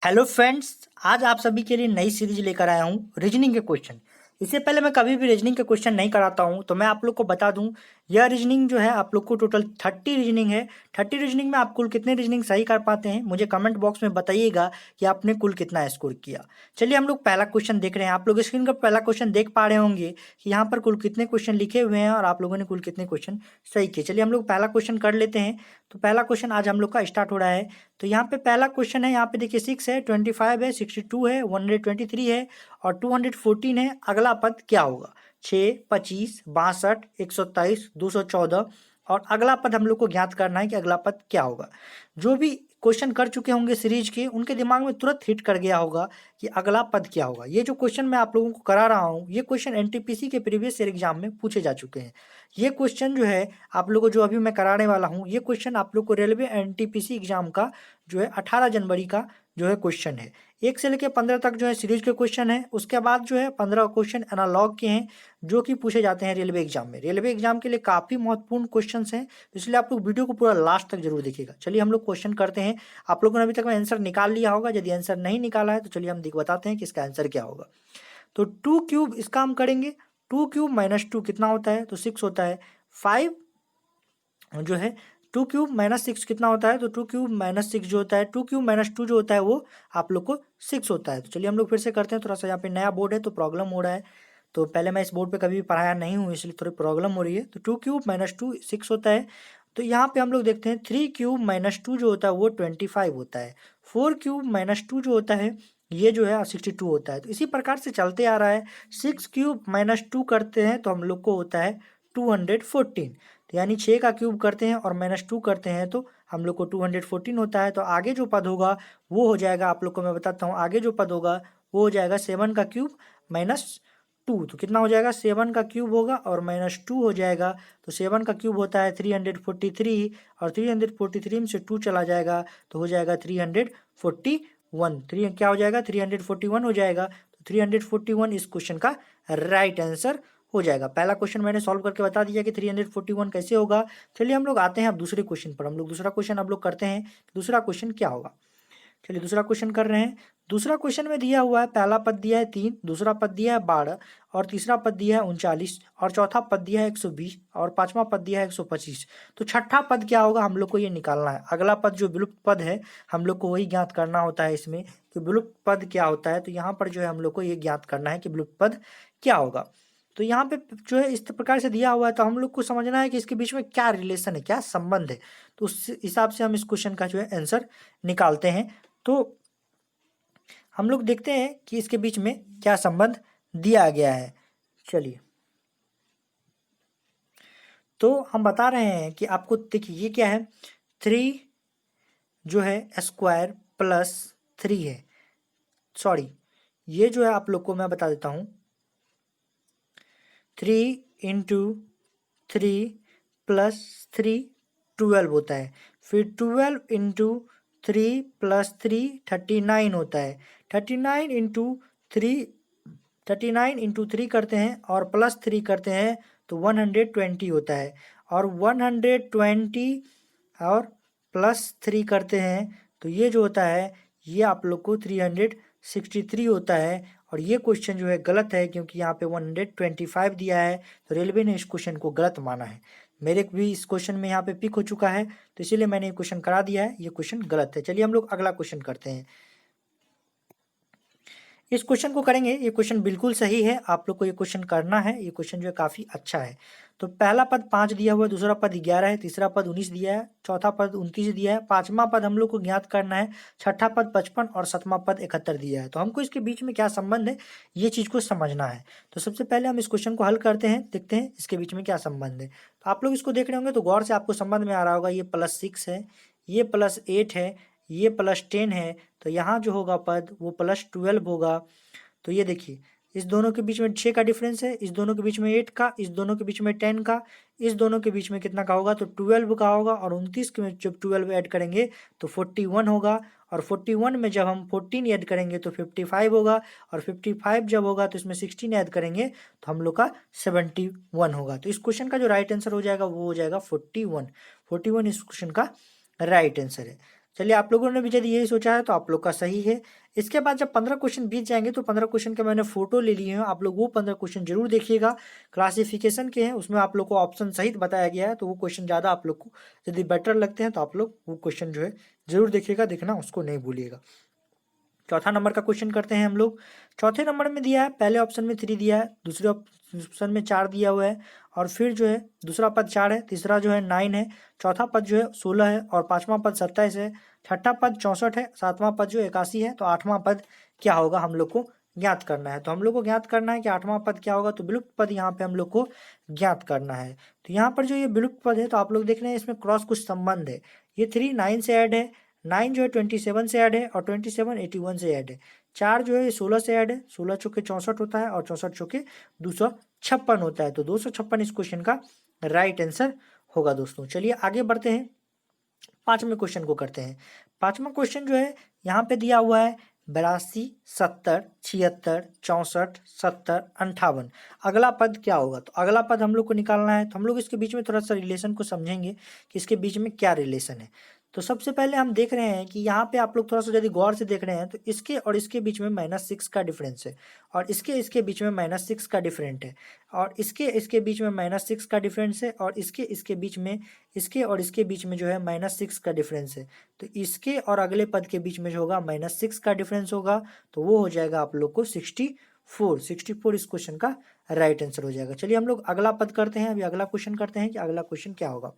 Hello friends, आज आप सभी के लिए नई सीरीज लेकर आया हूँ रीजनिंग के क्वेश्चन। इससे पहले मैं कभी भी रीजनिंग के क्वेश्चन नहीं कराता हूँ, तो मैं आप लोग को बता दूँ यह रीजनिंग जो है आप लोग को टोटल 30 रीजनिंग है। 30 रीजनिंग में आप कुल कितने रीजनिंग सही कर पाते हैं मुझे कमेंट बॉक्स में बताइएगा कि आपने कुल कितना स्कोर किया। चलिए हम लोग पहला क्वेश्चन देख रहे हैं। आप लोग स्क्रीन पर पहला क्वेश्चन देख पा रहे होंगे कि यहाँ पर कुल कितने क्वेश्चन लिखे हुए हैं और आप लोगों ने कुल कितने क्वेश्चन सही किए। चलिए हम लोग पहला क्वेश्चन कर लेते हैं। तो पहला क्वेश्चन आज हम लोग का स्टार्ट हो रहा है। तो यहाँ पे पहला क्वेश्चन है, यहाँ पे देखिए 6 है, 25 है, 62 है, 123 है और 214 है। अगला पद क्या होगा? 6, 25, 62, 127, 214 और अगला पद हम लोग को ज्ञात करना है कि अगला पद क्या होगा। जो भी क्वेश्चन कर चुके होंगे सीरीज के, उनके दिमाग में तुरंत हिट कर गया होगा कि अगला पद क्या होगा। ये जो क्वेश्चन मैं आप लोगों को करा रहा हूँ, ये क्वेश्चन एनटीपीसी के प्रीवियस ईयर एग्जाम में पूछे जा चुके हैं। ये क्वेश्चन जो है आप लोगों को जो अभी मैं कराने वाला हूँ, ये क्वेश्चन आप लोग को रेलवे एनटीपीसी एग्जाम का जो है 18 जनवरी का जो है क्वेश्चन है। 1 से लेकर 15 तक जो है सीरीज के क्वेश्चन है। उसके बाद जो है 15 क्वेश्चन एनालॉग के हैं जो कि पूछे जाते हैं रेलवे एग्जाम में। रेलवे एग्जाम के लिए काफ़ी महत्वपूर्ण क्वेश्चन हैं, तो इसलिए आप लोग वीडियो को पूरा लास्ट तक जरूर देखिएगा। चलिए हम लोग क्वेश्चन करते हैं। आप लोगों ने अभी तक में आंसर निकाल लिया होगा। यदि आंसर नहीं निकाला है तो चलिए हम बताते हैं कि इसका आंसर क्या होगा। तो 2 क्यूब इसका हम करेंगे। 2 क्यूब माइनस 2 कितना होता है? तो 6 होता है। 5 जो है 2 क्यूब माइनस 6 कितना होता है? तो 2 क्यूब माइनस 6 जो होता है, 2 क्यूब माइनस 2 जो होता है वो आप लोग को 6 होता है। तो चलिए हम लोग फिर से करते हैं। थोड़ा सा यहाँ पे नया बोर्ड है तो प्रॉब्लम हो रहा है। तो पहले मैं इस बोर्ड पे कभी भी पढ़ाया नहीं हूँ, इसलिए थोड़ी प्रॉब्लम हो रही है। तो 2 क्यूब माइनस 2 6 होता है। तो यहाँ पे हम लोग देखते हैं 3 क्यूब माइनस 2 जो होता है वो 25 होता है। 4 क्यूब माइनस 2 जो होता है ये जो है 62 होता है। तो इसी प्रकार से चलते आ रहा है। 6 क्यूब माइनस 2 करते हैं तो हम लोग को होता है 214। तो यानी 6 का क्यूब करते हैं और माइनस 2 करते हैं तो हम लोग को 214 होता है। तो आगे जो पद होगा वो हो जाएगा, आप लोग को मैं बताता हूँ, आगे जो पद होगा वो हो जाएगा 7 का क्यूब माइनस 2। तो कितना हो जाएगा? 7 का क्यूब होगा और माइनस 2 हो जाएगा। तो 7 का क्यूब होता है 343 और 343 में से 2 चला जाएगा तो हो जाएगा 341। क्या हो जाएगा? 341 हो जाएगा। तो 341 इस क्वेश्चन का राइट आंसर हो जाएगा। पहला क्वेश्चन मैंने सॉल्व करके बता दिया कि 341 कैसे होगा। चलिए हम लोग आते हैं अब दूसरे क्वेश्चन पर। हम लोग दूसरा क्वेश्चन अब लोग करते हैं। दूसरा क्वेश्चन क्या होगा? चलिए दूसरा क्वेश्चन कर रहे हैं। दूसरा क्वेश्चन में दिया हुआ है, पहला पद दिया है 3, दूसरा पद दिया है 12 और तीसरा पद दिया है 39 और चौथा पद दिया है 120 और पांचवा पद दिया है 125। तो छठा पद क्या होगा हम लोग को ये निकालना है। अगला पद जो विलुप्त पद है हम लोग को वही ज्ञात करना होता है इसमें कि विलुप्त पद क्या होता है। तो यहाँ पर जो है हम लोग को ये ज्ञात करना है कि विलुप्त पद क्या होगा। तो यहाँ पे जो है इस प्रकार से दिया हुआ है, तो हम लोग को समझना है कि इसके बीच में क्या रिलेशन है, क्या संबंध है। तो उस हिसाब से हम इस क्वेश्चन का जो है आंसर निकालते हैं। तो हम लोग देखते हैं कि इसके बीच में क्या संबंध दिया गया है। चलिए, तो हम बता रहे हैं कि आपको देखिए ये क्या है, 3 जो है स्क्वायर प्लस 3 है। सॉरी, ये जो है आप लोग को मैं बता देता हूँ, 3 इंटू 3 प्लस 3 12 होता है। फिर 12 इंटू 3 प्लस 3 39 होता है। 39 इंटू 3 39 इंटू 3 करते हैं और प्लस 3 करते हैं तो 120 होता है। और 120 और प्लस 3 करते हैं तो ये जो होता है ये आप लोग को 363 होता है। और ये क्वेश्चन जो है गलत है क्योंकि यहाँ पे 125 दिया है, तो रेलवे ने इस क्वेश्चन को गलत माना है। मेरे भी इस क्वेश्चन में यहाँ पे पिक हो चुका है, तो इसीलिए मैंने ये क्वेश्चन करा दिया है, ये क्वेश्चन गलत है। चलिए हम लोग अगला क्वेश्चन करते हैं। इस क्वेश्चन को करेंगे। ये क्वेश्चन बिल्कुल सही है, आप लोग को ये क्वेश्चन करना है। ये क्वेश्चन जो है काफ़ी अच्छा है। तो पहला पद 5 दिया हुआ है, दूसरा पद 11 है, तीसरा पद 19 दिया है, चौथा पद 29 दिया है, पांचवा पद हम लोग को ज्ञात करना है, छठा पद 55 और सातवां पद 71 दिया है। तो हमको इसके बीच में क्या संबंध है ये चीज़ को समझना है। तो सबसे पहले हम इस क्वेश्चन को हल करते हैं, देखते हैं इसके बीच में क्या संबंध है। तो आप लोग इसको देख रहे होंगे तो गौर से आपको संबंध में आ रहा होगा, ये +6 है, ये +8 है, ये +10 है। तो यहाँ जो होगा पद वो +12 होगा। तो ये देखिए, इस दोनों के बीच में 6 का डिफरेंस है, इस दोनों के बीच में 8 का, इस दोनों के बीच में 10 का, इस दोनों के बीच में कितना का होगा? तो 12 का होगा। और 29 के में जब 12 ऐड करेंगे तो 41 होगा। और 41 में जब हम 14 ऐड करेंगे तो 55 होगा। और 55 जब होगा तो इसमें 16 ऐड करेंगे तो हम लोग का 71 होगा। तो इस क्वेश्चन का जो राइट आंसर हो जाएगा वो हो जाएगा 41। 41 इस क्वेश्चन का राइट आंसर है। चलिए आप लोगों ने भी यदि यही सोचा है तो आप लोग का सही है। इसके बाद जब 15 क्वेश्चन बीत जाएंगे तो 15 क्वेश्चन के मैंने फोटो ले लिए हैं, आप लोग वो 15 क्वेश्चन जरूर देखिएगा। क्लासिफिकेशन के हैं, उसमें आप लोग को ऑप्शन सहित बताया गया है, तो वो क्वेश्चन ज़्यादा आप लोग को यदि बेटर लगते हैं तो आप लोग वो क्वेश्चन जो है जरूर देखिएगा, देखना उसको नहीं भूलिएगा। चौथा नंबर का क्वेश्चन करते हैं हम लोग। चौथे नंबर में दिया है, पहले ऑप्शन में 3 दिया है, दूसरे ऑप्शन में 4 दिया हुआ है, और फिर जो है दूसरा पद 4 है, तीसरा जो है 9 है, चौथा पद जो है 16 है, और पांचवा पद 27 है, छठा पद 64 है, सातवां पद जो 81 है। तो आठवां पद क्या होगा हम लोग को ज्ञात करना है। तो हम लोग को ज्ञात करना है कि आठवां पद क्या होगा, तो विलुप्त पद यहाँ पे हम लोग को ज्ञात करना है। तो यहाँ पर जो ये विलुप्त पद है, तो आप लोग देख रहे हैं इसमें क्रॉस कुछ संबंध है। ये 3 9 से ऐड है, 9 जो है 27 से ऐड है, और 27 81 से ऐड है। 4 जो है 16 से ऐड है, 16 चौके 64 होता है, और 64 चौके 256 होता है। तो 256 इस क्वेश्चन का राइट आंसर होगा दोस्तों। चलिए आगे बढ़ते हैं, पांचवें क्वेश्चन को करते हैं। पांचवा क्वेश्चन जो है यहाँ पे दिया हुआ है 82 70 76 64 70 58। अगला पद क्या होगा, तो अगला पद हम लोग को निकालना है। तो हम लोग इसके बीच में थोड़ा सा रिलेशन को समझेंगे कि इसके बीच में क्या रिलेशन है। तो सबसे पहले हम देख रहे हैं कि यहाँ पे आप लोग थोड़ा सा यदि गौर से देख रहे हैं तो इसके और इसके बीच में -6 का डिफरेंस है, और इसके बीच में -6 का डिफरेंट है, और इसके बीच में -6 का डिफरेंस है, और इसके बीच में इसके और इसके बीच में जो है -6 का डिफरेंस है। तो इसके और अगले पद के बीच में जो होगा -6 का डिफरेंस होगा, तो वो हो जाएगा आप लोग को 64 इस क्वेश्चन का राइट आंसर हो जाएगा। चलिए हम लोग अगला पद करते हैं, अभी अगला क्वेश्चन करते हैं कि अगला क्वेश्चन क्या होगा।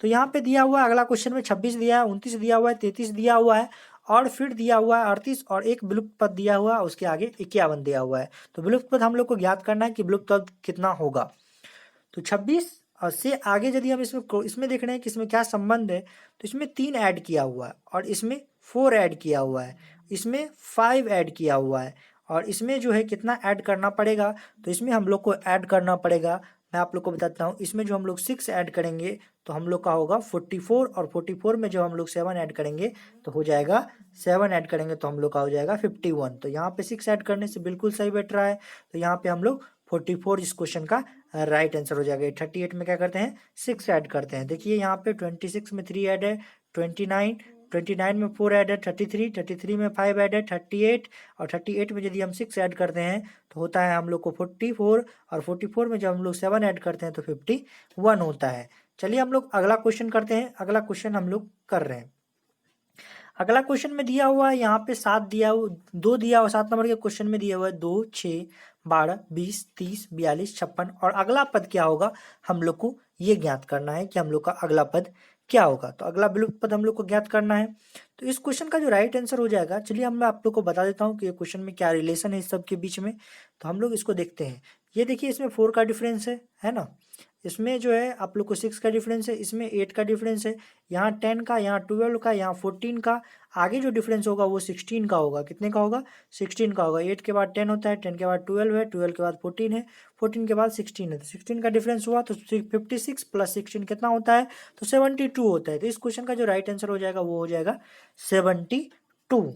तो यहाँ पे दिया हुआ है अगला क्वेश्चन में 26 दिया है, 29 दिया हुआ है, 33 दिया हुआ है, और फिर दिया हुआ है 38, और एक विलुप्त पद दिया हुआ है, उसके आगे 51 दिया हुआ है। तो विलुप्त पद हम लोग को ज्ञात करना है कि विलुप्त पद कितना होगा। तो 26 और से आगे यदि हम इसमें देख रहे हैं कि इसमें क्या संबंध है, तो इसमें 3 ऐड किया हुआ है, और इसमें 4 ऐड किया हुआ है, इसमें 5 ऐड किया हुआ है, और इसमें जो है कितना ऐड करना पड़ेगा, तो इसमें हम लोग को ऐड करना पड़ेगा। मैं आप लोग को बताता हूँ, इसमें जो हम लोग 6 ऐड करेंगे तो हम लोग का होगा 44, और 44 में जब हम लोग 7 ऐड करेंगे तो हो जाएगा 7 ऐड करेंगे तो हम लोग का हो जाएगा 51। तो यहाँ पे 6 ऐड करने से बिल्कुल सही बैठ रहा है। तो यहाँ पे हम लोग 44 इस क्वेश्चन का राइट आंसर हो जाएगा। 38 में क्या करते हैं, 6 ऐड करते हैं। देखिए यहाँ पे 26 में 3 ऐड है, 29 में 4 ऐड है, 33 में 5 ऐड है, 38, और 38 में यदि हम 6 ऐड करते हैं तो होता है हम लोग को 44, और 44 में जब हम लोग 7 ऐड करते हैं तो 51 होता है। चलिए हम लोग अगला क्वेश्चन करते हैं। अगला क्वेश्चन हम लोग कर रहे हैं। अगला क्वेश्चन में दिया हुआ है यहाँ पे 7 दिया हुआ, 2 दिया हुआ, 7 नंबर के क्वेश्चन में दिया हुआ है 2 6 12 20 30 42 56, और अगला पद क्या होगा हम लोग को ये ज्ञात करना है कि हम लोग का अगला पद क्या होगा। तो अगला विलुप्त पद हम लोग को ज्ञात करना है। तो इस क्वेश्चन का जो राइट आंसर हो जाएगा, चलिए मैं आप लोग को बता देता हूँ कि ये क्वेश्चन में क्या रिलेशन है इस सब के बीच में। तो हम लोग इसको देखते हैं। ये देखिए इसमें 4 का डिफरेंस है ना, इसमें जो है आप लोग को 6 का डिफरेंस है, इसमें 8 का डिफरेंस है, यहाँ 10 का, यहाँ 12 का, यहाँ 14 का, आगे जो डिफरेंस होगा वो 16 का होगा। कितने का होगा, 16 का होगा। 8 के बाद 10 होता है, 10 के बाद 12 है, 12 के बाद 14 है, 14 के बाद 16 है। तो 16 का डिफरेंस हुआ तो 56 प्लस 16 कितना होता है, तो 72 होता है। तो इस क्वेश्चन का जो राइट आंसर हो जाएगा वो हो जाएगा 72।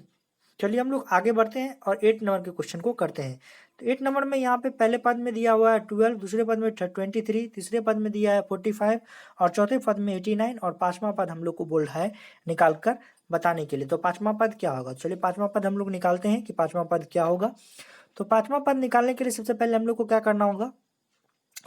चलिए हम लोग आगे बढ़ते हैं और 8 नंबर के क्वेश्चन को करते हैं। तो 8 नंबर में यहाँ पे पहले पद में दिया हुआ है 12, दूसरे पद में 23, तीसरे पद में दिया है 45, और चौथे पद में 89, और पांचवा पद हम लोग को बोल रहा है निकाल कर बताने के लिए। तो पांचवा पद क्या होगा, चलिए पांचवा पद हम लोग निकालते हैं कि पांचवा पद क्या होगा। तो पांचवा पद निकालने के लिए सबसे पहले हम लोग को क्या करना होगा,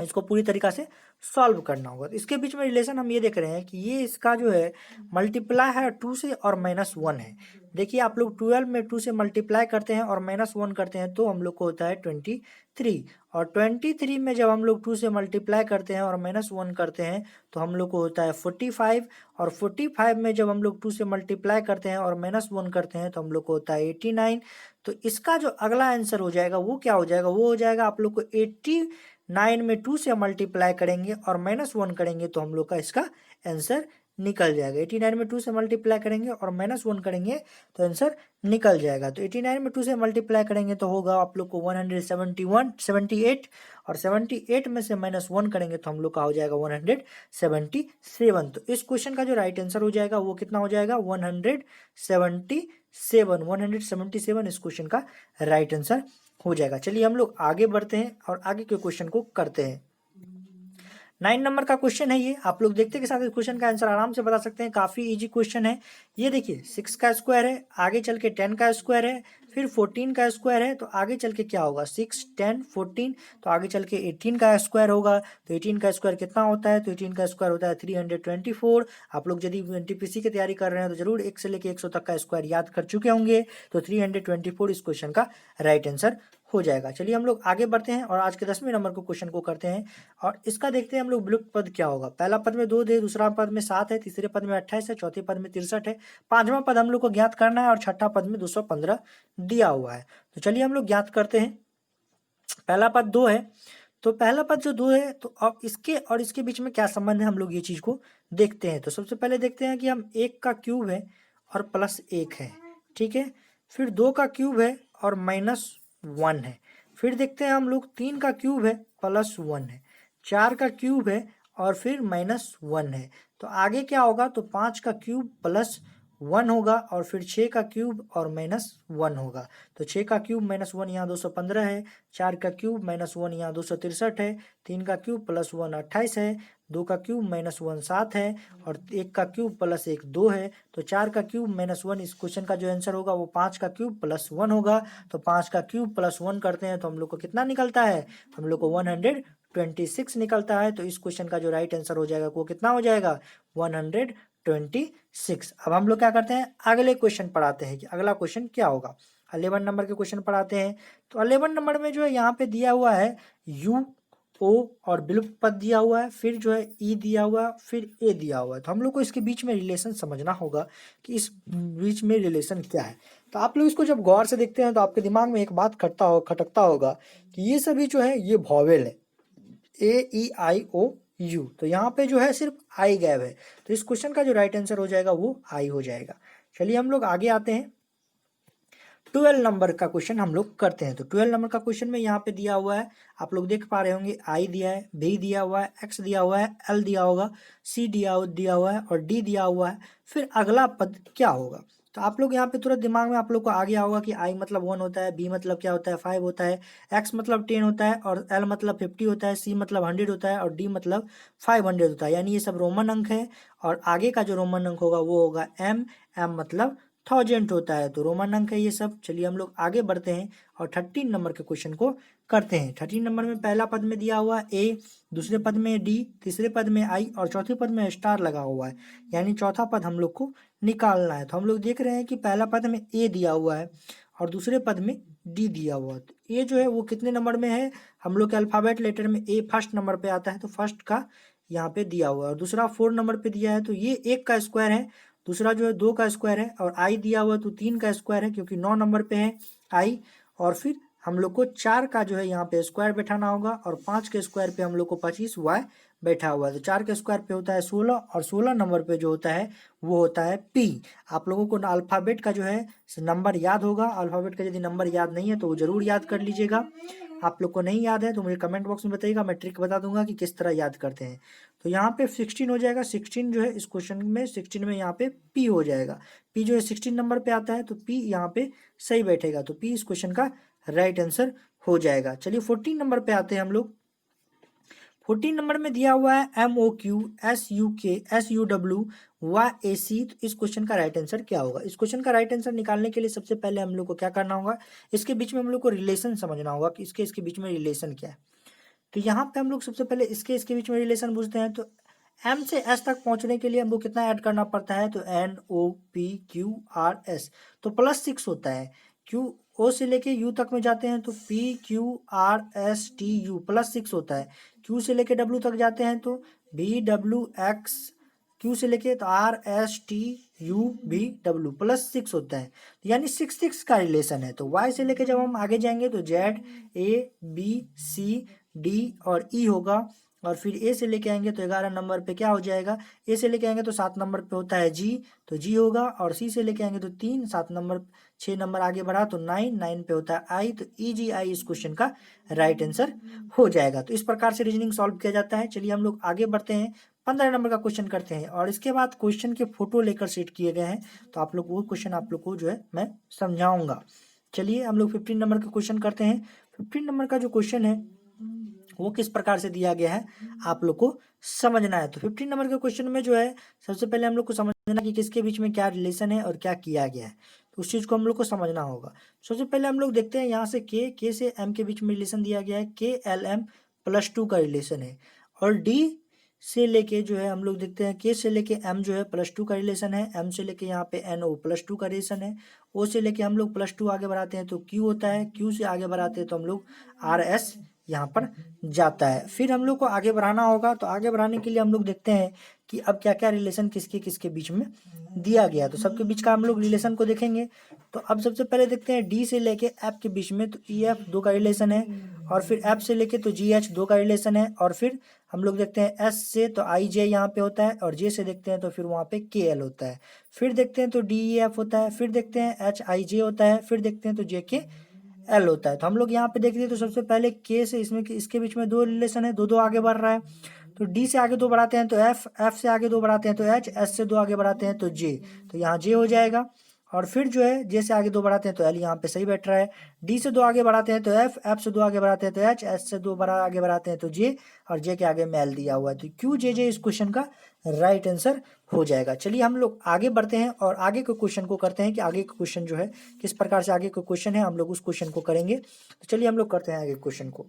इसको पूरी तरीका से सॉल्व करना होगा। तो इसके बीच में रिलेशन हम ये देख रहे हैं कि ये इसका जो है मल्टीप्लाई है 2 से और -1 है। देखिए आप लोग 12 में 2 से मल्टीप्लाई करते हैं और -1 करते हैं तो हम लोग को होता है 23, और 23 में जब हम लोग 2 से मल्टीप्लाई करते हैं और -1 करते हैं तो हम लोग को होता है 45, और 45 में जब हम लोग 2 से मल्टीप्लाई करते हैं और -1 करते हैं तो हम लोग को होता है 89। तो इसका जो अगला आंसर हो जाएगा वो क्या हो जाएगा, वो हो जाएगा आप लोग को 89 में 2 से मल्टीप्लाई करेंगे और -1 करेंगे तो हम लोग का इसका आंसर निकल जाएगा। 89 में 2 से मल्टीप्लाई करेंगे और -1 करेंगे तो आंसर निकल जाएगा। तो 89 में 2 से मल्टीप्लाई करेंगे तो होगा आप लोग को 178, और 78 में से -1 करेंगे तो हम लोग का हो जाएगा 177। तो इस क्वेश्चन का जो राइट आंसर हो जाएगा वो कितना हो जाएगा, 177 इस क्वेश्चन का राइट आंसर हो जाएगा। चलिए हम लोग आगे बढ़ते हैं और आगे के क्वेश्चन को करते हैं। 9 नंबर का क्वेश्चन है ये, आप लोग देखते के साथ इस क्वेश्चन का आंसर आराम से बता सकते हैं, काफी इजी क्वेश्चन है। ये देखिए 6 का स्क्वायर है, आगे चल के 10 का स्क्वायर है, फिर 14 का स्क्वायर है, तो आगे चल के क्या होगा 6 10 14, तो आगे चल के 18 का स्क्वायर होगा। तो 18 का स्क्वायर कितना होता है, तो 18 का स्क्वायर होता है 324। आप लोग यदि एनटीपीसी की तैयारी कर रहे हैं तो जरूर 1 से लेके 100 तक का स्क्वायर याद कर चुके होंगे। तो 324 इस क्वेश्चन का राइट आंसर हो जाएगा। चलिए हम लोग आगे बढ़ते हैं और आज के 10वें नंबर को क्वेश्चन को करते हैं और इसका देखते हैं हम लोग विलुप्त पद क्या होगा। पहला पद में 2 है, दूसरा पद में 7 है, तीसरे पद में 28 है, चौथे पद में 63 है, पांचवा पद हम लोग को ज्ञात करना है और छठा पद में 215 दिया हुआ है। तो चलिए हम लोग ज्ञात करते हैं। पहला पद 2 है, तो पहला पद जो 2 है तो अब इसके और इसके बीच में क्या संबंध है, हम लोग ये चीज को देखते हैं। तो सबसे पहले देखते हैं कि हम 1 का क्यूब है और प्लस 1 है, ठीक है। फिर 2 का क्यूब है और -1 है। फिर देखते हैं हम लोग 3 का क्यूब है प्लस 1 है, 4 का क्यूब है और फिर -1 है। तो आगे क्या होगा, तो 5 का क्यूब प्लस 1 होगा और फिर 6 का क्यूब और -1 होगा। तो 6 का क्यूब -1 यहाँ 215 है, 4 का क्यूब -1 यहाँ 263 है, 3 का क्यूब प्लस 1 28 है, 2 का क्यूब -1 7 है और 1 का क्यूब प्लस 1 2 है। तो 4 का क्यूब -1 इस क्वेश्चन का जो आंसर होगा वो 5 का क्यूब प्लस 1 होगा। तो 5 का क्यूब प्लस 1 करते हैं तो हम लोग को कितना निकलता है, हम लोग को 126 निकलता है। तो इस क्वेश्चन का जो राइट आंसर हो जाएगा वो कितना हो जाएगा, 126। अब हम लोग क्या करते हैं, अगले क्वेश्चन पढ़ाते हैं कि अगला क्वेश्चन क्या होगा। 11 नंबर के क्वेश्चन पढ़ाते हैं। तो 11 नंबर में जो है यहाँ पे दिया हुआ है यू ओ और विलुप्त पद दिया हुआ है, फिर जो है ई दिया हुआ है, फिर ए दिया हुआ है। तो हम लोग को इसके बीच में रिलेशन समझना होगा कि इस बीच में रिलेशन क्या है। तो आप लोग इसको जब गौर से देखते हैं तो आपके दिमाग में एक बात खटकता होगा कि ये सभी जो है ये वॉवेल है, ए ई आई ओ यू। तो यहाँ पे जो है सिर्फ आई गैप है। तो इस क्वेश्चन का जो राइट आंसर हो जाएगा वो आई हो जाएगा। चलिए हम लोग आगे आते हैं। 12 नंबर का क्वेश्चन हम लोग करते हैं। तो 12 नंबर का क्वेश्चन में यहाँ पे दिया हुआ है, आप लोग देख पा रहे होंगे, आई दिया है, बी दिया हुआ है, एक्स दिया हुआ है, एल दिया होगा, सी दिया हुआ है और डी दिया हुआ है। फिर अगला पद क्या होगा। तो आप लोग यहाँ पे तुरंत दिमाग में आप लोग को आ गया होगा कि आई मतलब 1 होता है, बी मतलब क्या होता है 5 होता है, एक्स मतलब 10 होता है और एल मतलब 50 होता है, सी मतलब 100 होता है और डी मतलब 500 होता है। यानी ये सब रोमन अंक है और आगे का जो रोमन अंक होगा वो होगा एम, एम मतलब 1000 होता है। तो रोमन अंक है ये सब। चलिए हम लोग आगे बढ़ते हैं और 13 नंबर के क्वेश्चन को करते हैं। 13 नंबर में पहला पद में दिया हुआ ए, दूसरे पद में डी, तीसरे पद में आई और चौथे पद में स्टार लगा हुआ है, यानी चौथा पद हम लोग को निकालना है। तो हम लोग देख रहे हैं कि पहला पद में ए दिया हुआ है और दूसरे पद में डी दिया हुआ है। तो ए जो है वो कितने नंबर में है, हम लोग के अल्फाबेट लेटर में ए फर्स्ट नंबर पे आता है, तो फर्स्ट का यहाँ पे दिया हुआ है। और दूसरा 4 नंबर पे दिया है, तो ये 1 का स्क्वायर है, दूसरा जो है 2 का स्क्वायर है और आई दिया हुआ तो 3 का स्क्वायर है क्योंकि 9 नंबर पे है आई। और फिर हम लोग को 4 का जो है यहाँ पे स्क्वायर बैठाना होगा और 5 के स्क्वायर पे हम लोग को 25 वाई बैठा हुआ है। तो 4 के स्क्वायर पे होता है 16 और 16 नंबर पे जो होता है वो होता है पी। आप लोगों को अल्फ़ाबेट का जो है नंबर याद होगा, अल्फ़ाबेट का यदि नंबर याद नहीं है तो वो जरूर याद कर लीजिएगा। आप लोग को नहीं याद है तो मुझे कमेंट बॉक्स में बताइएगा, मैं ट्रिक बता दूंगा कि किस तरह याद करते हैं। तो यहाँ पे 16 हो जाएगा, 16 जो है इस क्वेश्चन में 16 में यहाँ पे पी हो जाएगा। पी जो है 16 नंबर पे आता है तो पी यहाँ पे सही बैठेगा, तो पी इस क्वेश्चन का राइट आंसर हो जाएगा। चलिए 14 नंबर पे आते हैं हम लोग। 14 नंबर में दिया हुआ है M O Q S U K S U W Y A C. तो इस क्वेश्चन का राइट आंसर क्या होगा। इस क्वेश्चन का राइट आंसर निकालने के लिए सबसे पहले हम लोग को क्या करना होगा, इसके बीच में हम लोग को रिलेशन समझना होगा कि इसके बीच में रिलेशन क्या है। तो यहाँ पे हम लोग सबसे पहले इसके बीच में रिलेशन पूछते हैं। तो एम से एस तक पहुंचने के लिए हमको कितना ऐड करना पड़ता है, तो N O P Q R S, तो +6 होता है। क्यू ओ से लेके यू तक में जाते हैं तो P Q R S T you +6 होता है। क्यू से लेके डब्ल्यू तक जाते हैं तो बी डब्ल्यू एक्स, क्यू से लेके तो R S T U B W +6 होता है, यानी 6 का रिलेशन है। तो वाई से लेके जब हम आगे जाएंगे तो Z A B C D और ई होगा और फिर ए से लेके आएंगे तो 11 नंबर पे क्या हो जाएगा, ए से लेके आएंगे तो 7 नंबर पे होता है जी, तो जी होगा। और सी से लेके आएंगे तो 3, 7 नंबर 6 नंबर आगे बढ़ा तो 9, 9 पे होता है आई, तो ई जी आई इस क्वेश्चन का राइट आंसर हो जाएगा। तो इस प्रकार से रीजनिंग सॉल्व किया जाता है। चलिए हम लोग आगे बढ़ते हैं, 15 नंबर का क्वेश्चन करते हैं और इसके बाद क्वेश्चन के फोटो लेकर सेट किए गए हैं, तो आप लोग वो क्वेश्चन आप लोग को जो है मैं समझाऊंगा। चलिए हम लोग 15 नंबर का क्वेश्चन करते हैं। 15 नंबर का जो क्वेश्चन है वो किस प्रकार से दिया गया है आप लोग को समझना है। तो 15 नंबर के क्वेश्चन में जो है सबसे पहले हम लोग को समझना कि किसके बीच में क्या रिलेशन है और क्या किया गया है, तो उस चीज़ को हम लोग को समझना होगा। सबसे पहले हम लोग देखते हैं यहाँ से के से एम के बीच में रिलेशन दिया गया है, के एल एम +2 का रिलेशन है। और डी से लेके जो है हम लोग देखते हैं के से लेके एम जो है +2 का रिलेशन है, एम से लेके यहाँ पे एन ओ +2 का रिलेशन है, ओ से लेके हम लोग +2 आगे बढ़ाते हैं तो क्यू होता है, क्यू से आगे बढ़ाते हैं तो हम लोग आर एस यहाँ पर जाता है। फिर हम लोग को आगे बढ़ाना होगा, तो आगे बढ़ाने के लिए हम लोग देखते हैं कि अब क्या क्या रिलेशन किसके किसके बीच में दिया गया है। तो सबके बीच का हम लोग रिलेशन को देखेंगे। तो अब सबसे पहले देखते हैं डी से लेके एफ के बीच में, तो ई एफ 2 का रिलेशन है, और फिर एफ से लेके तो जी एच 2 का रिलेशन है, और फिर हम लोग देखते हैं एस से तो आई जे यहाँ पे होता है, और जे से देखते हैं तो फिर वहाँ पे के एल होता है। फिर देखते हैं तो डी ई एफ होता है, फिर देखते हैं एच आई जे होता है, फिर देखते हैं तो जे के एल होता है। तो हम लोग यहाँ पे देख रहे हैं तो सबसे पहले के से इसमें इसके बीच में 2 रिलेशन है, दो आगे बढ़ रहा है। तो डी से आगे 2 बढ़ाते हैं तो एफ, एफ से आगे 2 बढ़ाते हैं तो एच, एच से 2 आगे बढ़ाते हैं तो जे, तो यहाँ जे हो जाएगा। और फिर जो है जे से आगे 2 बढ़ाते हैं तो एल यहाँ पे सही बैठ रहा है। डी से 2 आगे बढ़ाते हैं तो एफ, एफ से 2 आगे बढ़ाते हैं तो एच, एच से 2 आगे बढ़ाते हैं तो जे, और जे के आगे में एल दिया हुआ है। तो क्यू जे जे इस क्वेश्चन का राइट आंसर हो जाएगा। चलिए हम लोग आगे बढ़ते हैं और आगे के क्वेश्चन को करते हैं कि आगे का क्वेश्चन जो है किस प्रकार से आगे का क्वेश्चन है, हम लोग उस क्वेश्चन को करेंगे। तो चलिए हम लोग करते हैं आगे क्वेश्चन को।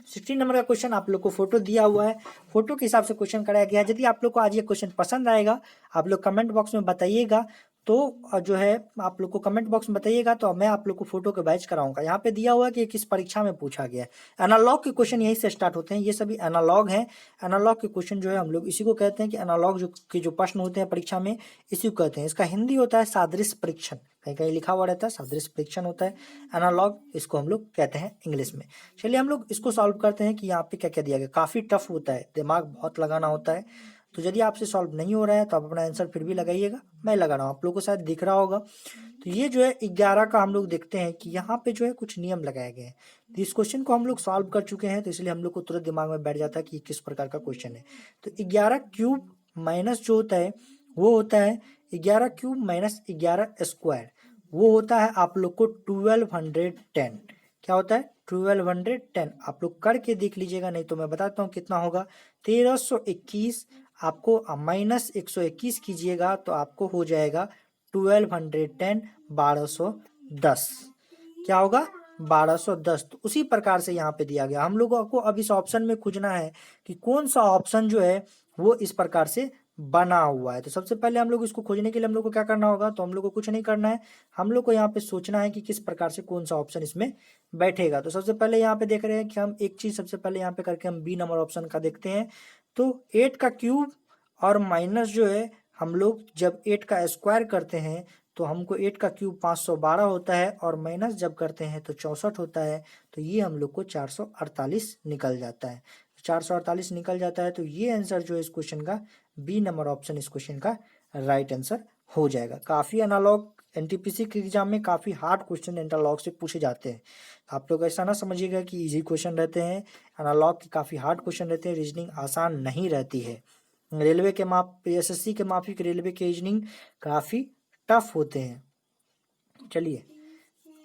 16 नंबर का क्वेश्चन आप लोग को फोटो दिया हुआ है, फोटो के हिसाब से क्वेश्चन कराया गया है। यदि आप लोग को आज ये क्वेश्चन पसंद आएगा, आप लोग कमेंट बॉक्स में बताइएगा, तो जो है आप लोग को कमेंट बॉक्स में बताइएगा तो मैं आप लोग को फोटो के बैच कराऊंगा। यहाँ पे दिया हुआ है कि किस परीक्षा में पूछा गया है। एनालॉग के क्वेश्चन यहीं से स्टार्ट होते हैं, ये सभी एनालॉग हैं। एनालॉग के क्वेश्चन जो है हम लोग इसी को कहते हैं कि एनालॉग जो प्रश्न होते हैं परीक्षा में, इसी को कहते हैं। इसका हिंदी होता है सादृश्य परीक्षण, कहीं कहीं लिखा हुआ रहता है सादृश्य परीक्षण होता है, एनालॉग इसको हम लोग कहते हैं इंग्लिश में। चलिए हम लोग इसको सॉल्व करते हैं कि यहाँ पे क्या क्या दिया गया। काफ़ी टफ होता है, दिमाग बहुत लगाना होता है। तो यदि आपसे सॉल्व नहीं हो रहा है तो आप अपना आंसर फिर भी लगाइएगा, मैं लगा रहा हूँ, आप लोगों को शायद दिख रहा होगा। तो ये जो है 11 का हम लोग देखते हैं कि यहाँ पे जो है कुछ नियम लगाए गए हैं। तो इस क्वेश्चन को हम लोग सॉल्व कर चुके हैं, तो इसलिए हम लोग को तुरंत दिमाग में बैठ जाता है कि किस प्रकार का क्वेश्चन है। तो 11 क्यूब माइनस जो होता है वो होता है 11 क्यूब माइनस 11 स्क्वायर, वो होता है आप लोग को 1210। क्या होता है 1210, आप लोग करके देख लीजिएगा, नहीं तो मैं बताता हूँ कितना होगा। 1321 आपको माइनस 121 कीजिएगा तो आपको हो जाएगा 1210, 1210। क्या होगा 1210। तो उसी प्रकार से यहाँ पे दिया गया। हम लोगों को अब इस ऑप्शन में खोजना है कि कौन सा ऑप्शन जो है वो इस प्रकार से बना हुआ है। तो सबसे पहले हम लोग इसको खोजने के लिए हम लोग को क्या करना होगा, तो हम लोग को कुछ नहीं करना है, हम लोग को यहाँ पे सोचना है कि किस प्रकार से कौन सा ऑप्शन इसमें बैठेगा। तो सबसे पहले यहाँ पे देख रहे हैं कि हम एक चीज सबसे पहले यहाँ पे करके हम बी नंबर ऑप्शन का देखते हैं। तो 8 का क्यूब और माइनस जो है हम लोग जब 8 का स्क्वायर करते हैं तो हमको 8 का क्यूब 512 होता है, और माइनस जब करते हैं तो 64 होता है, तो ये हम लोग को 448 निकल जाता है। 448 निकल जाता है, तो ये आंसर जो है इस क्वेश्चन का बी नंबर ऑप्शन इस क्वेश्चन का राइट आंसर हो जाएगा। काफ़ी एनालॉग एनटीपीसी के एग्जाम में काफ़ी हार्ड क्वेश्चन एनालॉग से पूछे जाते हैं। आप लोग ऐसा ना समझिएगा कि इजी क्वेश्चन रहते हैं, एनालॉग के काफ़ी हार्ड क्वेश्चन रहते हैं, रीजनिंग आसान नहीं रहती है। रेलवे के एसएससी के माफिक रेलवे के रीजनिंग काफ़ी टफ होते हैं। चलिए,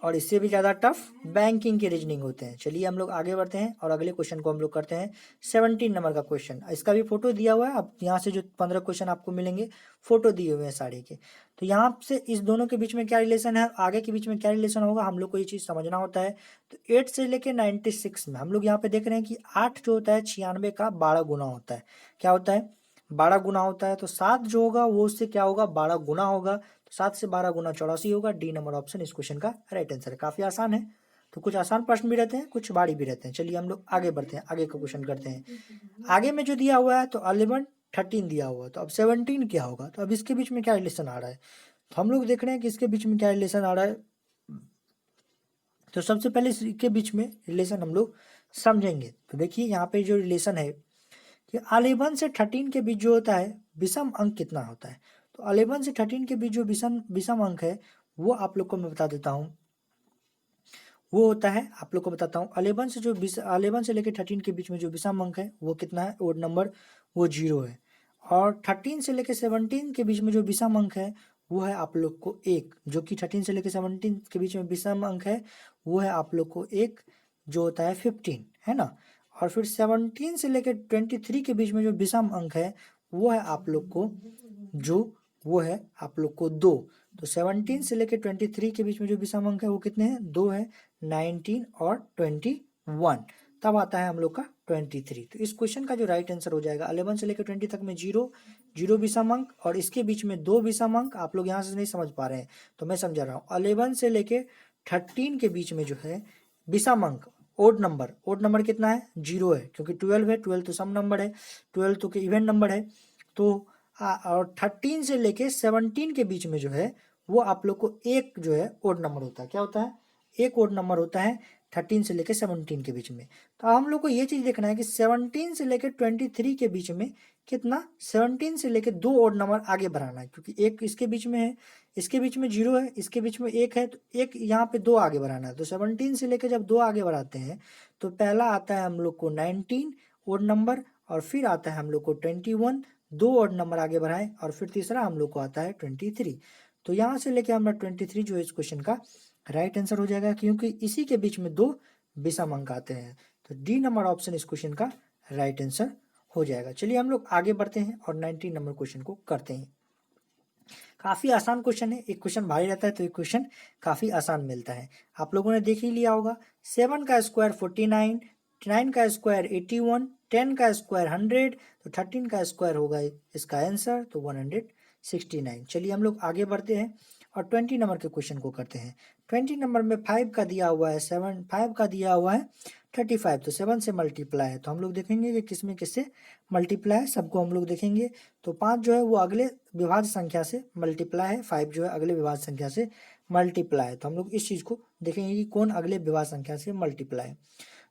और इससे भी ज़्यादा टफ बैंकिंग के रीजनिंग होते हैं। चलिए हम लोग आगे बढ़ते हैं और अगले क्वेश्चन को हम लोग करते हैं। 17 नंबर का क्वेश्चन, इसका भी फोटो दिया हुआ है। अब यहाँ से जो 15 क्वेश्चन आपको मिलेंगे फोटो दिए हुए हैं सारे के। तो यहाँ से इस दोनों के बीच में क्या रिलेशन है, आगे के बीच में क्या रिलेशन होगा, हम लोग को ये चीज़ समझना होता है। तो 8 से लेके 96 में हम लोग यहाँ पे देख रहे हैं कि 8 जो होता है 96 का 12 गुना होता है। क्या होता है 12 गुना होता है। तो 7 जो होगा वो उससे क्या होगा 12 गुना होगा। 7 से 12 गुना 84 होगा। डी नंबर ऑप्शन इस क्वेश्चन का राइट आंसर है। काफी आसान है। तो कुछ आसान प्रश्न भी रहते हैं, कुछ भारी भी रहते हैं। चलिए हम लोग आगे बढ़ते हैं, आगे का क्वेश्चन करते हैं। आगे में जो दिया हुआ है तो 11 13 दिया हुआ है, तो अब 17 क्या होगा, तो अब इसके बीच में क्या रिलेशन आ रहा है, तो हम लोग देख रहे हैं कि इसके बीच में क्या रिलेशन आ रहा है। तो सबसे पहले इसके बीच में रिलेशन हम लोग समझेंगे। तो देखिए यहाँ पे जो रिलेशन है कि 11 से 13 के बीच जो होता है विषम अंक कितना होता है। तो 11 से 13 के बीच जो विषम विषम अंक है वो आप लोग को मैं बता देता हूँ। वो होता है, आप लोग को बताता हूँ, 11 से लेकर 13 के बीच में जो विषम अंक है वो कितना है, ओड नंबर, वो 0 है। और 13 से लेकर 17 के बीच में जो विषम अंक है वो है आप लोग को 1, जो कि 13 से लेकर 17 के बीच में विषम अंक है वो है आप लोग को 1, जो होता है 15, है ना। और फिर 17 से लेकर 23 के बीच में जो विषम अंक है वो है आप लोग को वो है आप लोग को 2। तो 17 से लेकर 23 के बीच में जो विषम अंक है वो कितने हैं? 2 है, 19 और 21। तब आता है हम लोग का 23। तो इस क्वेश्चन का जो राइट आंसर हो जाएगा 11 से लेकर 20 तक में 0 विषम अंक और इसके बीच में 2 विषम अंक। आप लोग यहाँ से नहीं समझ पा रहे हैं तो मैं समझा रहा हूँ। 11 से लेकर 13 के बीच में जो है विषम अंक ओड नंबर कितना है? 0 है, क्योंकि 12 है, 12 तो सम नंबर है, 12 तो इवन नंबर है। तो और 13 से लेके 17 के बीच में जो है वो आप लोग को एक जो है ओड नंबर होता है। क्या होता है? एक ओड नंबर होता है 13 से लेके 17 के बीच में। तो हम लोग को ये चीज देखना है कि 17 से लेके 23 के बीच में कितना, 17 से लेके 2 ओड नंबर आगे बढ़ाना है, क्योंकि एक इसके बीच में है, इसके बीच में 0 है, इसके बीच में 1 है, तो एक यहाँ पे 2 आगे बढ़ाना है। तो 17 से लेके जब 2 आगे बढ़ाते हैं तो पहला आता है हम लोग को 19 ओड नंबर और फिर आता है हम लोग को 21, 2 ओड नंबर आगे बढ़ाए और फिर तीसरा हम लोग को आता है 23। तो यहाँ से लेके हमारा 23 जो है इस क्वेश्चन का राइट आंसर हो जाएगा, क्योंकि इसी के बीच में 2 विषम अंक आते हैं। तो डी नंबर ऑप्शन इस क्वेश्चन का राइट आंसर हो जाएगा। चलिए हम लोग आगे बढ़ते हैं और 19 नंबर क्वेश्चन को करते हैं। काफी आसान क्वेश्चन है, एक क्वेश्चन भारी रहता है तो एक क्वेश्चन काफी आसान मिलता है। आप लोगों ने देख ही लिया होगा, 7 का स्क्वायर 49, 9 का स्क्वायर 81, 10 का स्क्वायर 100, तो 13 का स्क्वायर होगा इसका आंसर, तो 169। चलिए हम लोग आगे बढ़ते हैं और 20 नंबर के क्वेश्चन को करते हैं। 20 नंबर में 5 का दिया हुआ है 7, 5 का दिया हुआ है 35, तो 7 से मल्टीप्लाई है। तो हम लोग देखेंगे कि किसमें किससे मल्टीप्लाई है, सबको हम लोग देखेंगे। तो 5 जो है वो अगले विभाज्य संख्या से मल्टीप्लाई है, 5 जो है अगले विभाज्य संख्या से मल्टीप्लाई है। तो हम लोग इस चीज़ को देखेंगे कि कौन अगले विभाज्य संख्या से मल्टीप्लाई है।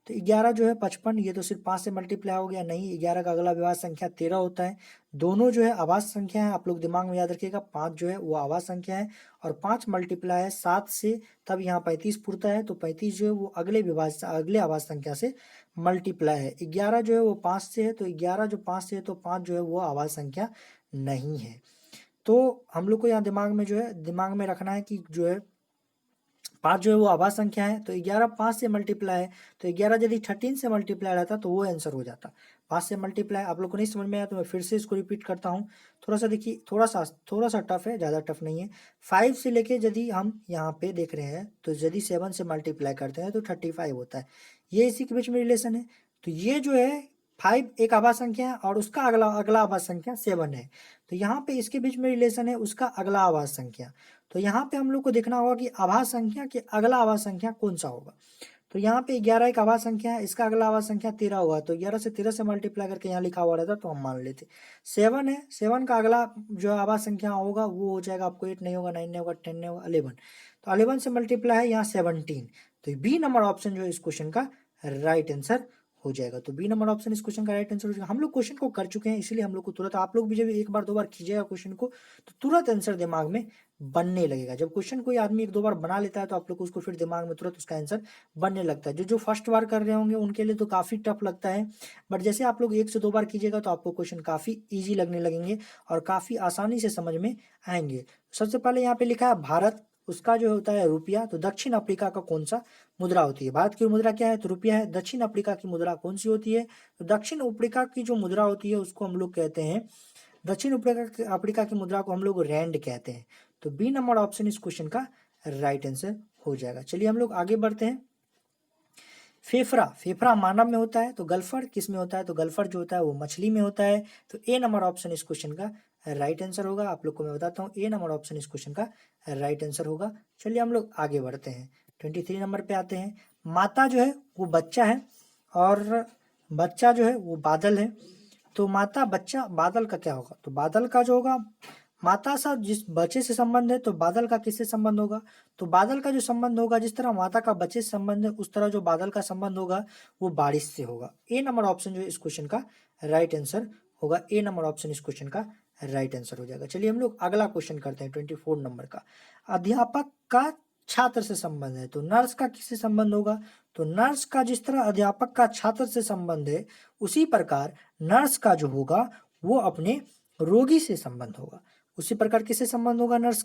तो 11 जो है 55, ये तो सिर्फ 5 से मल्टीप्लाई हो गया, नहीं, 11 का अगला विभाज्य संख्या 13 होता है। दोनों जो है आवाज संख्या है, आप लोग दिमाग में याद रखिएगा, 5 जो है वो आवाज संख्या है और 5 मल्टीप्लाई है 7 से, तब यहाँ 35 पुरता है। तो 35 जो है वो अगले आवाज संख्या से मल्टीप्लाई है। 11 जो है वो 5 से है, तो 11 जो 5 से है तो 5 जो है वो आवाज संख्या नहीं है। तो हम लोग को यहाँ दिमाग में रखना है कि जो है 5 जो है वो आवाज संख्या है, तो 11 5 से मल्टीप्लाई है, तो 11 यदि 13 से मल्टीप्लाई रहता तो वो आंसर हो जाता। 5 से मल्टीप्लाई आप लोग को नहीं समझ में आया तो मैं फिर से इसको रिपीट करता हूँ। थोड़ा सा देखिए, थोड़ा सा टफ है, ज़्यादा टफ नहीं है। 5 से लेके यदि हम यहाँ पे देख रहे हैं तो यदि 7 से मल्टीप्लाई करते हैं तो 35 होता है, ये इसी के बीच में रिलेशन है। तो ये जो है 5 एक आवाज संख्या है और उसका अगला अगला आवाज संख्या 7 है, तो यहाँ पे इसके बीच में रिलेशन है उसका अगला आवाज संख्या। तो यहाँ पे हम लोग को देखना होगा कि आवाज संख्या के अगला आवाज संख्या कौन सा होगा। तो यहाँ पे 11 एक आवाज संख्या है, इसका अगला आवाज संख्या 13 होगा, तो 11 से 13 से मल्टीप्लाई करके यहाँ लिखा हुआ रहता तो हम मान लेते। 7 है, 7 का अगला जो आवाज संख्या होगा वो हो जाएगा आपको 8 नहीं होगा, 9 नहीं होगा, 10 नहीं होगा, 11। तो 11 से मल्टीप्लाई है यहाँ 17, तो बी नंबर ऑप्शन जो है इस क्वेश्चन का राइट आंसर हो जाएगा। तो बी नंबर ऑप्शन इस क्वेश्चन का राइट आंसर हो जाएगा। हम लोग क्वेश्चन को कर चुके हैं, इसलिए हम लोग को तुरंत, आप लोग भी जब एक बार 2 बार कीजिएगा क्वेश्चन को तो तुरंत आंसर दिमाग में बनने लगेगा। जब क्वेश्चन कोई आदमी 1-2 बार बना लेता है तो आप लोग को उसको फिर दिमाग में तुरंत उसका आंसर बनने लगता है। जो फर्स्ट बार कर रहे होंगे उनके लिए तो काफ़ी टफ लगता है, बट जैसे आप लोग 1 से 2 बार कीजिएगा तो आपको क्वेश्चन काफ़ी ईजी लगने लगेंगे और काफ़ी आसानी से समझ में आएंगे। सबसे पहले यहाँ पे लिखा है भारत, उसका जो होता है रुपया, तो दक्षिण अफ्रीका का कौन सा मुद्रा होती है? भारत की मुद्रा क्या है? तो रुपया है। दक्षिण अफ्रीका की मुद्रा कौन सी होती है? तो दक्षिण अफ्रीका की जो मुद्रा होती है उसको हम लोग कहते हैं, दक्षिण अफ्रीका की मुद्रा को हम लोग रैंड कहते हैं। तो बी नंबर ऑप्शन इस क्वेश्चन का राइट आंसर हो जाएगा। चलिए हम लोग आगे बढ़ते हैं। फेफड़ा मानव में होता है, तो गल्फर किस में होता है? तो गल्फर जो होता है वो मछली में होता है। तो ए नंबर ऑप्शन इस क्वेश्चन का राइट आंसर होगा। आप लोग को मैं बताता हूँ, ए नंबर ऑप्शन इस क्वेश्चन का राइट आंसर होगा। चलिए हम लोग आगे बढ़ते हैं, 23 नंबर पे आते हैं। माता जो है वो बच्चा है और बच्चा जो है वो बादल है। तो माता बच्चा बादल का क्या होगा? तो बादल का जो होगा, माता सा जिस बच्चे से संबंध है तो बादल का किससे संबंध होगा? तो बादल का जो संबंध होगा, जिस तरह माता का बच्चे से संबंध है उस तरह जो बादल का संबंध होगा वो बारिश से होगा। ए नंबर ऑप्शन जो है इस क्वेश्चन का राइट आंसर होगा। ए नंबर ऑप्शन इस क्वेश्चन का राइट आंसर हो जाएगा। चलिए हम लोग अगला क्वेश्चन करते हैं, 24 नंबर का। अध्यापक का छात्र से संबंध है, तो नर्स का किससे संबंध होगा? तो नर्स का जिस तरह अध्यापक का छात्र से संबंध है उसी प्रकार नर्स का जो होगा वो अपने रोगी से संबंध होगा। उसी प्रकार किससे संबंध होगा? नर्स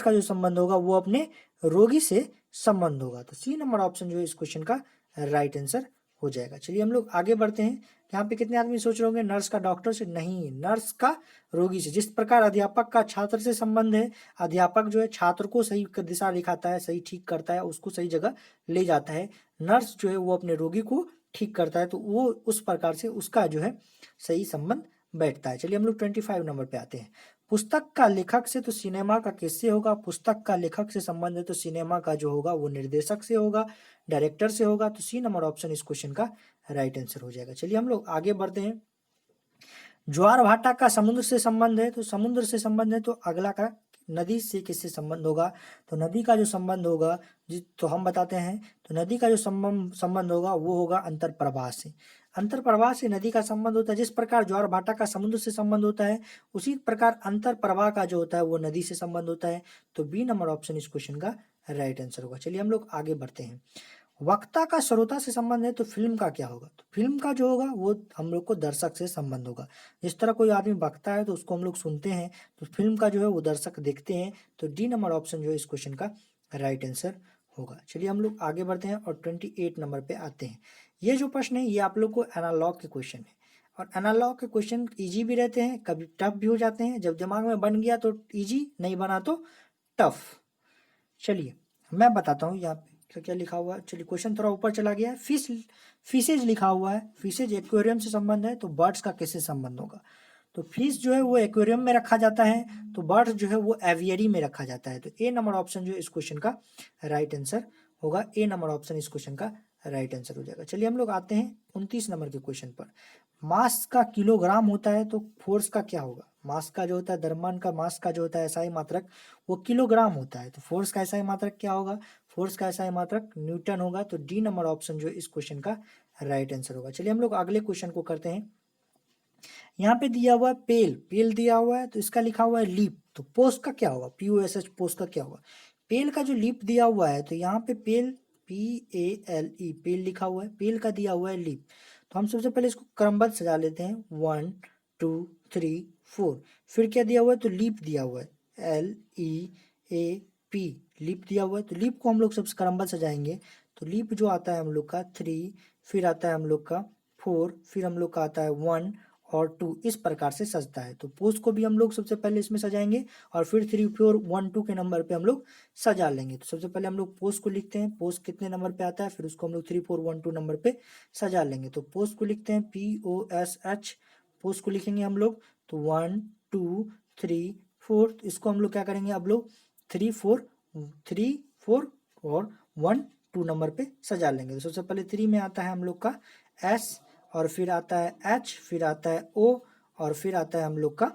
का जो संबंध होगा वो अपने रोगी से संबंध होगा। तो सी नंबर ऑप्शन जो है इस क्वेश्चन का राइट आंसर हो जाएगा। चलिए हम लोग आगे बढ़ते हैं। यहाँ पे कितने आदमी सोच रहे होंगे नर्स का डॉक्टर से, नहीं, नर्स का रोगी से। जिस प्रकार अध्यापक का छात्र से संबंध है, अध्यापक जो है छात्र को सही दिशा दिखाता है, सही ठीक करता है, उसको सही जगह ले जाता है। नर्स जो है वो अपने रोगी को ठीक करता है, तो वो उस प्रकार से उसका जो है सही संबंध बैठता है। चलिए हम लोग 25 नंबर पे आते हैं। पुस्तक का लेखक से तो सिनेमा का किससे होगा? पुस्तक का लेखक से संबंध है तो सिनेमा का जो होगा वो निर्देशक से होगा, डायरेक्टर से होगा। तो सी नंबर ऑप्शन इस क्वेश्चन का राइट आंसर हो जाएगा। चलिए हम लोग आगे बढ़ते हैं। ज्वार भाटा का समुद्र से संबंध है तो समुद्र से संबंध है तो अगला का नदी से किससे संबंध होगा? तो नदी का जो संबंध होगा तो हम बताते हैं, तो नदी का जो संबंध होगा वो होगा अंतर प्रवाह से। अंतर प्रवाह से नदी का संबंध होता है। जिस प्रकार ज्वार भाटा का समुद्र से संबंध होता है, उसी प्रकार अंतर प्रवाह का जो होता है वो नदी से संबंध होता है। तो बी नंबर ऑप्शन इस क्वेश्चन का राइट आंसर होगा। चलिए हम लोग आगे बढ़ते हैं। वक्ता का श्रोता से संबंध है तो फिल्म का क्या होगा? तो फिल्म का जो होगा वो हम लोग को दर्शक से संबंध होगा। जिस तरह कोई आदमी बकता है तो उसको हम लोग सुनते हैं, तो फिल्म का जो है वो दर्शक देखते हैं। तो डी नंबर ऑप्शन जो है इस क्वेश्चन का राइट आंसर होगा। चलिए हम लोग आगे बढ़ते हैं और 28 नंबर पे आते हैं। ये जो प्रश्न है ये आप लोग को एनालॉग के क्वेश्चन है, और एनालॉग के क्वेश्चन इजी भी रहते हैं, कभी टफ भी हो जाते हैं। जब दिमाग में बन गया तो इजी, नहीं बना तो टफ। चलिए मैं बताता हूँ यहाँ पे क्या क्या लिखा हुआ है। चलिए क्वेश्चन थोड़ा ऊपर चला गया है। फिशेज लिखा हुआ है, फिशेज एक्वेरियम से संबंध है तो बर्ड्स का किससे संबंध होगा? तो फिश जो है वो एक्वेरियम में रखा जाता है, तो बर्ड्स जो है वो एवियरी में रखा जाता है। तो ए नंबर ऑप्शन जो है इस क्वेश्चन का राइट आंसर होगा। ए नंबर ऑप्शन इस क्वेश्चन का राइट आंसर हो जाएगा। चलिए हम लोग आते हैं 29 नंबर के क्वेश्चन पर। मास का किलोग्राम होता है तो फोर्स का क्या होगा? मास का जो होता है, द्रव्यमान का मास का जो होता है SI मात्रक वो किलोग्राम होता है, तो फोर्स का SI मात्रक क्या होगा? फोर्स का SI मात्रक न्यूटन होगा। तो डी नंबर ऑप्शन जो है इस क्वेश्चन का राइट आंसर होगा। चलिए हम लोग अगले क्वेश्चन को करते हैं। यहाँ पे दिया हुआ है पेल, पेल दिया हुआ है तो इसका लिखा हुआ है लीप, तो पोस्ट का क्या होगा? POSH पोस्ट का क्या होगा? पेल का जो लीप दिया हुआ है तो यहाँ पे पेल PALE पेल लिखा हुआ है, पेल का दिया हुआ है लीप। तो हम सबसे पहले इसको क्रमबद्ध सजा लेते हैं, 1 2 3 4। फिर क्या दिया हुआ है? तो लीप दिया हुआ है, LEAP लीप दिया हुआ है। तो लीप को हम लोग सबसे क्रमबद्ध सजाएंगे, तो लीप जो आता है हम लोग का 3, फिर आता है हम लोग का 4, फिर हम लोग का आता है 1 और 2, इस प्रकार से सजता है। तो पोस्ट को भी हम लोग सबसे पहले इसमें सजाएंगे और फिर 3 4 1 2 के नंबर पे हम लोग सजा लेंगे। तो सबसे पहले हम लोग पोस्ट को लिखते हैं, पोस्ट कितने नंबर पे आता है, फिर उसको हम लोग 3 4 1 2 नंबर पे सजा लेंगे। तो पोस्ट को लिखते हैं POSH, पोस्ट को लिखेंगे हम लोग, तो 1 2 3 4। तो इसको हम लोग क्या करेंगे, अब लोग 3 4 और 1 2 नंबर पे सजा लेंगे। तो सबसे पहले 3 में आता है हम लोग का S, और फिर आता है H, फिर आता है O, और फिर आता है हम लोग का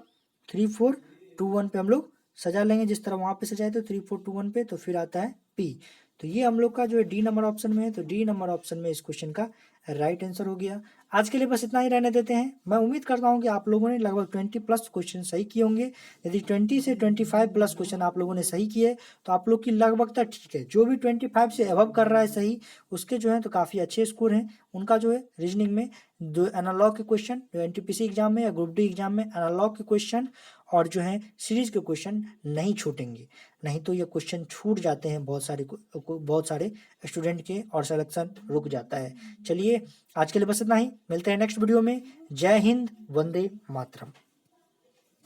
3 4 2 1 पे हम लोग सजा लेंगे। जिस तरह वहाँ पे सजाए थे 3 4 2 1 पे, तो फिर आता है P। तो ये हम लोग का जो है डी नंबर ऑप्शन में है, तो डी नंबर ऑप्शन में इस क्वेश्चन का राइट आंसर हो गया। आज के लिए बस इतना ही रहने देते हैं। मैं उम्मीद करता हूँ कि आप लोगों ने लगभग 20+ क्वेश्चन सही किए होंगे। यदि 20 से 25+ क्वेश्चन आप लोगों ने सही किए तो आप लोग की लगभग तक ठीक है। जो भी 25 से अबव कर रहा है सही, उसके जो है तो काफ़ी अच्छे स्कोर हैं उनका जो है रीजनिंग में। जो एनालॉग के क्वेश्चन जो NTPC एग्जाम में या ग्रुप डी एग्जाम में एनालॉग के क्वेश्चन और जो है सीरीज के क्वेश्चन नहीं छूटेंगे, नहीं तो ये क्वेश्चन छूट जाते हैं बहुत सारे स्टूडेंट के और सिलेक्शन रुक जाता है। चलिए आज के लिए बस इतना ही, मिलते हैं नेक्स्ट वीडियो में। जय हिंद, वंदे मातरम।